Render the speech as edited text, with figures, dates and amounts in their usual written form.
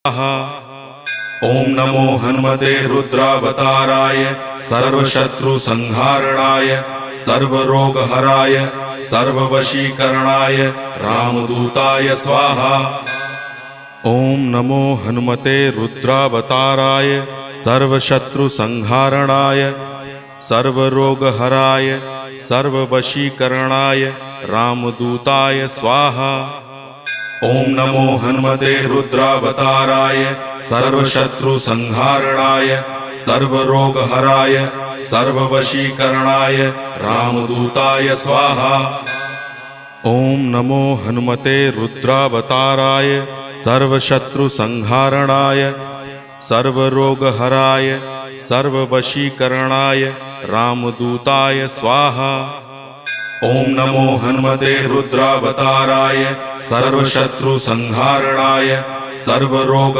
ओम नमो हनुमते रुद्रावताराय सर्वशत्रुसंहारणाय सर्वरोगहराय सर्ववशीकरणाय रामदूताय स्वाहा। ओम नमो हनुमते रुद्रावताराय सर्वशत्रुसंहारणाय सर्वरोगहराय सर्ववशीकरणाय रामदूताय स्वाहा। ओम नमो हनुमते रुद्रावताराय सर्वशत्रुसंहारणाय सर्वरोगहराय सर्ववशीकरणाय रामदूताय स्वाहा। ओम नमो हनुमते रुद्रावताराय सर्वशत्रुसंहारणाय सर्वरोगहराय सर्ववशीकरणाय रामदूताय स्वाहा। ओम नमो हनुमते रुद्रावताराय सर्वशत्रुसंहारणाय सर्वरोग